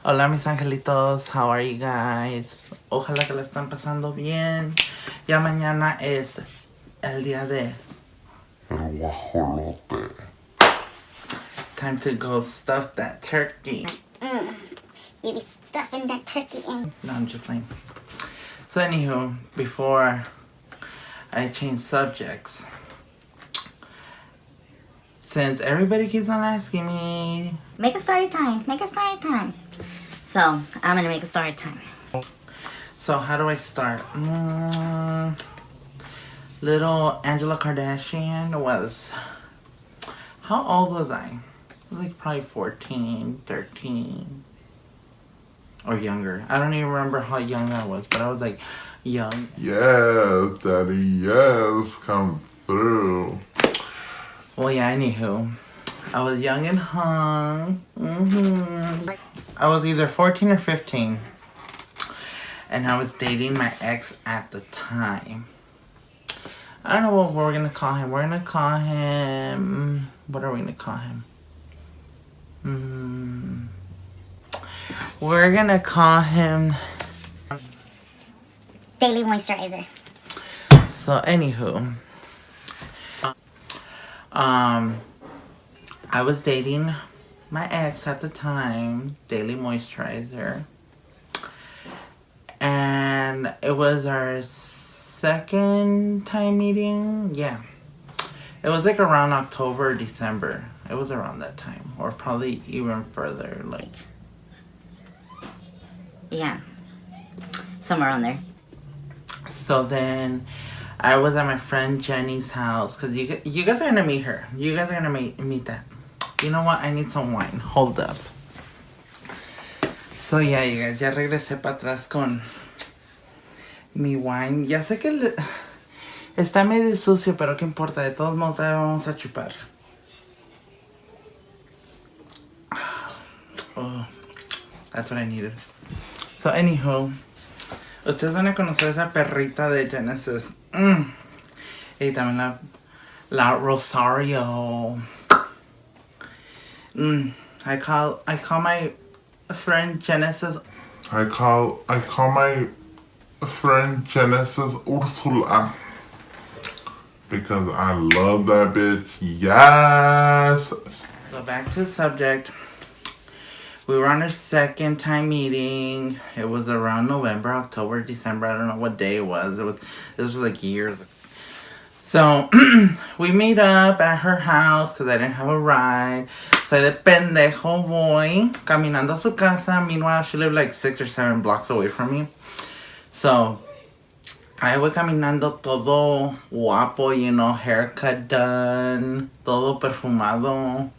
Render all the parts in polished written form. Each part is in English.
Hola mis angelitos, how are you guys? Ojalá que la están pasando bien. Ya mañana es el día de el guajolote. time to go stuff that turkey. You be stuffing that turkey in. No, I'm just playing. So anywho, before I change subjects, since everybody keeps on asking me, Make a story time. Make a story time. So, I'm gonna make a story time. so how do I start? Little Angela Kardashian was, how old was I? Like probably 14, 13, or younger. I don't even remember how young I was, but I was like young. Yes, daddy, yes, come through. Well, yeah, anywho, I was young and hung. I was either 14 or 15, and I was dating my ex at the time. I don't know what we're gonna call him. We're gonna call him. What are we gonna call him? We're gonna call him. Daily moisturizer. So, anywho, I was dating my ex at the time, Daily Moisturizer, and it was our second time meeting. Yeah, it was like around October, December. It was around that time, or probably even further. Like, Yeah. Somewhere on there. so then I was at my friend Jenny's house because you guys are gonna meet her. You guys are gonna meet that. You know what? I need some wine. Hold up. So yeah, you guys, ya regresé para atrás con mi wine. Ya sé que está medio sucio, pero qué importa. De todos modos, todavía vamos a chupar. Oh, that's what I needed. So anywho, ustedes van a conocer esa perrita de Genesis. Y también la Rosario. I call my friend Genesis. I call my friend Genesis Ursula because I love that bitch. Yes. So back to the subject. We were on our second time meeting. It was around November, October, December. I don't know what day it was. This was like years ago. So we meet up at her house because I didn't have a ride. So de pendejo voy caminando a su casa. Meanwhile, she lived like 6 or 7 blocks away from me. So I voy caminando todo guapo, you know, haircut done, todo perfumado.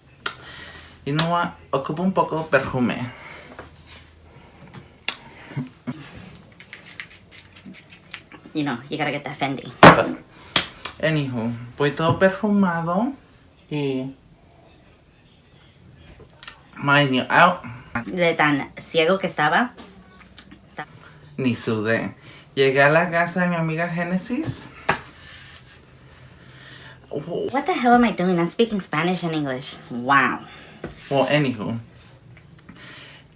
You know what? Ocupo un poco de perfume. You know, you gotta get that Fendi. Anywho, voy todo perfumado y... Mind you, De tan ciego que estaba. ni sudé. Llegué a la casa de mi amiga Genesis. What the hell am I doing? I'm speaking Spanish and English. Wow. Well, anywho.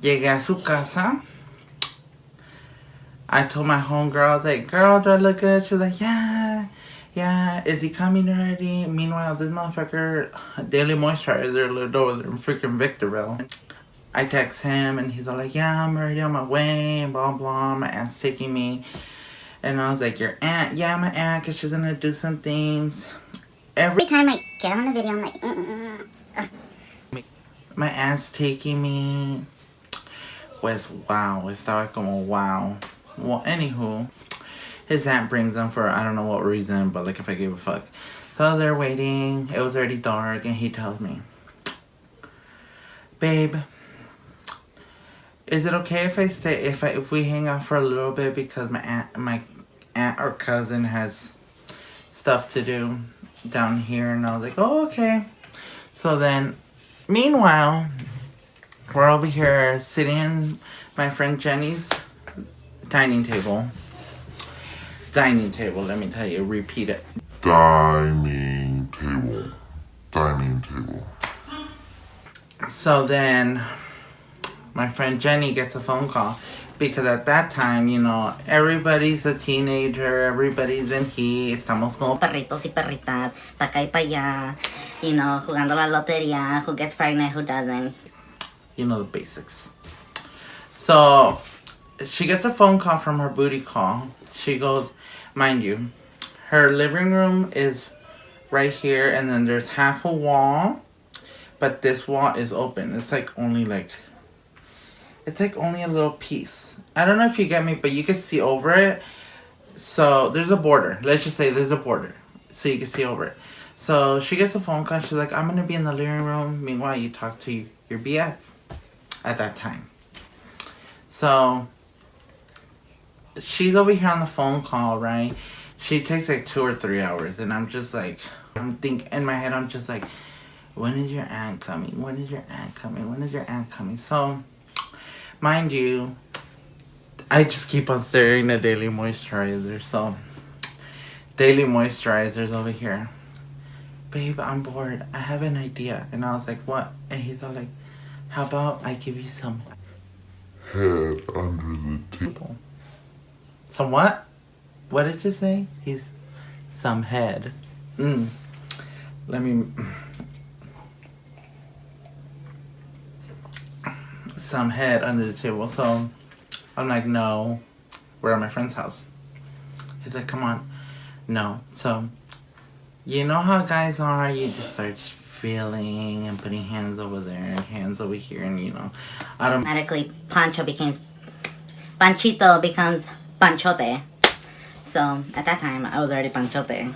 Llegué a su casa. I told my homegirl, like, girl, do I look good? She's like, yeah. Is he coming already? Meanwhile, this motherfucker, Daily Moisturizer, lived over there in freaking Victorville. I text him, and he's all like, yeah, I'm already on my way, blah, blah. My aunt's taking me. And I was like, your aunt? Yeah, my aunt, because she's going to do some things. Every time I get on a video, I'm like, My aunt's taking me. Pues, wow. Estaba como, wow. Well, anywho, his aunt brings them for I don't know what reason, but like if I gave a fuck. So they're waiting. It was already dark, and he tells me, babe, is it okay if I stay if we hang out for a little bit because my aunt or cousin has stuff to do down here? And I was like, oh, okay. So then, meanwhile, we're over here sitting in my friend Jenny's dining table, let me tell you, repeat it. Dining table. So then my friend Jenny gets a phone call. Because at that time, you know, everybody's a teenager, everybody's in heat, estamos como Perritos y perritas, pa' acá y pa' allá. You know, jugando la lotería, who gets pregnant, who doesn't. you know, the basics. So, she gets a phone call from her booty call. She goes, mind you, her living room is right here, and then there's half a wall, but this wall is open. It's like only a little piece. I don't know if you get me, but you can see over it. So, there's a border. Let's just say there's a border. So you can see over it. So, she gets a phone call. She's like, I'm going to be in the living room. Meanwhile, you talk to your BF at that time. So, she's over here on the phone call, right? She takes like 2 or 3 hours. And I'm just like, in my head, I'm just like, when is your aunt coming? When is your aunt coming? When is your aunt coming? So, mind you, I just keep on staring at Daily Moisturizer. So, Daily Moisturizer's over here. Babe, I'm bored. I have an idea. And I was like, what? And he's all like, how about I give you some Head under the table. Some what? What did you say? He's some head. Let me... Some head under the table. So, I'm like, no. We're at my friend's house. He's like, come on. No. So, you know how guys are? You just start feeling and putting hands over there, hands over here, and you know, Automatically, Panchito becomes Panchote. So, at that time, I was already Panchote.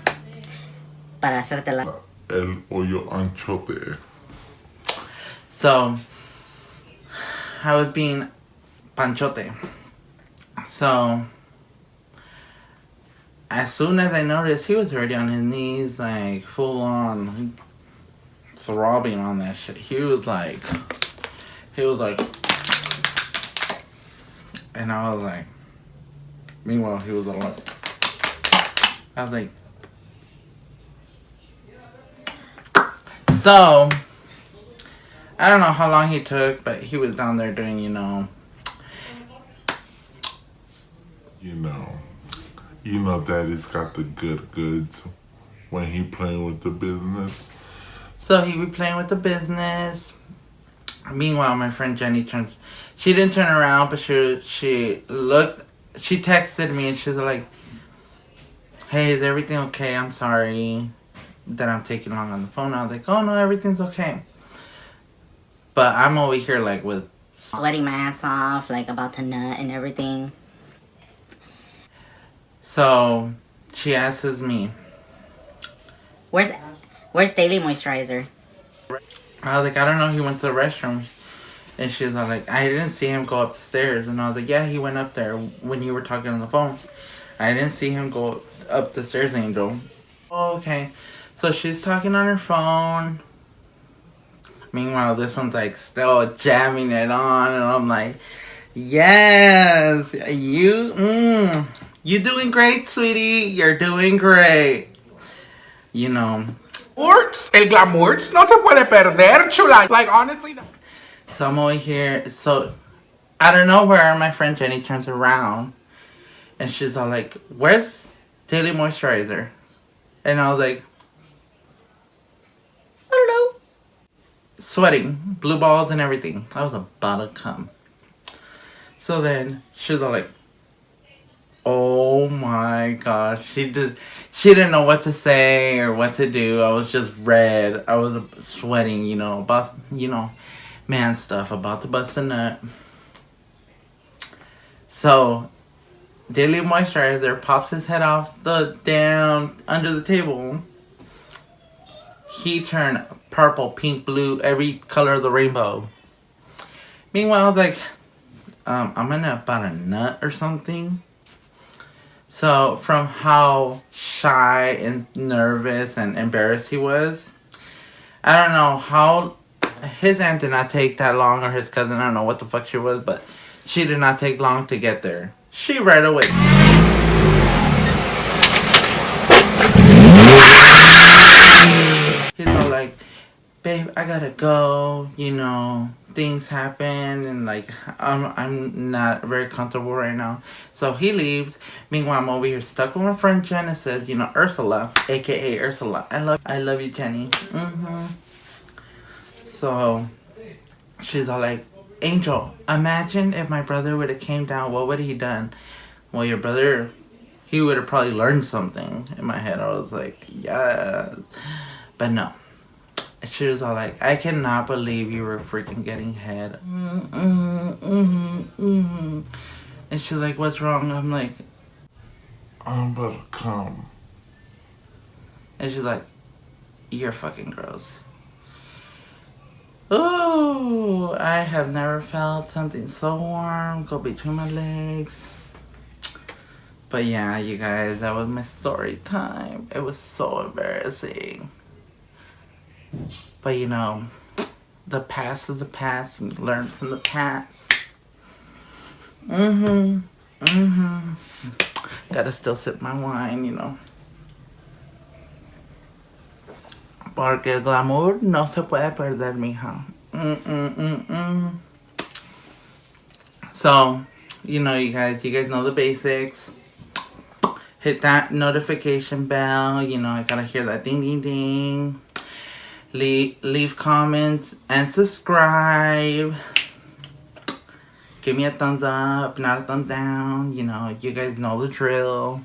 Para hacerte la... El pollo anchote. So, I was being Panchote. So, as soon as I noticed, he was already on his knees, like, full on throbbing on that shit. He was like, and I was like, meanwhile, he was all like, I was like, so, I don't know how long he took, but he was down there doing, you know, Daddy's got the good goods when he playing with the business. so he be playing with the business. Meanwhile, my friend Jenny she didn't turn around, but she texted me and she was like, hey, is everything okay? I'm sorry that I'm taking long on the phone. I was like, oh no, everything's okay. But I'm over here like with... Sweating my ass off, like about to nut and everything. So, she asks me, Where's Daily Moisturizer? I was like, I don't know, he went to the restroom. And she was like, I didn't see him go up the stairs. And I was like, yeah, he went up there when you were talking on the phone. I didn't see him go up the stairs, Angel. Oh, okay. So she's talking on her phone. Meanwhile, this one's like still jamming it on. And I'm like, yes, you doing great, sweetie. You're doing great. You know. El glamour no se puede perder, chula. Like, honestly. So I'm over here. So, out of nowhere, my friend Jenny turns around. And she's all like, where's Daily Moisturizer? And I was like, I don't know. Sweating. Blue balls and everything. I was about to come. So then, she was all like, oh my gosh. She didn't know what to say or what to do. I was just red. I was sweating, you know, about, you know, man stuff, about to bust a nut. So, Daily Moisturizer pops his head off down under the table. He turned purple, pink, blue, every color of the rainbow. Meanwhile, I was like, I'm gonna about a nut or something. So, from how shy and nervous and embarrassed he was, I don't know how his aunt did not take that long, or his cousin, I don't know what the fuck she was, but she did not take long to get there. She right away. He's all like, babe, I gotta go. You know, things happen, and like I'm not very comfortable right now. So he leaves. Meanwhile, I'm over here stuck with my friend Genesis. You know, Ursula, aka Ursula. I love you, Jenny. So she's all like, Angel, imagine if my brother would have came down. What would he done? Well, your brother, he would have probably learned something. In my head, I was like, yes, but no. She was all like, I cannot believe you were freaking getting head. And she's like, what's wrong? I'm like, I'm about to come. and she's like, you're fucking gross. Ooh, I have never felt something so warm go between my legs. But yeah, you guys, that was my story time. It was so embarrassing. But you know, the past is the past, and you learn from the past. Gotta still sip my wine, you know. Porque el glamour no se puede perder, mija. So, you know, you guys know the basics. Hit that notification bell. You know, I gotta hear that ding, ding, ding. Leave comments and subscribe. Give me a thumbs up, not a thumbs down. You know, you guys know the drill.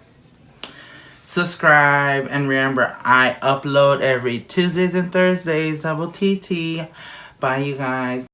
Subscribe, and remember, I upload every Tuesdays and Thursdays. Double TT. Bye, you guys.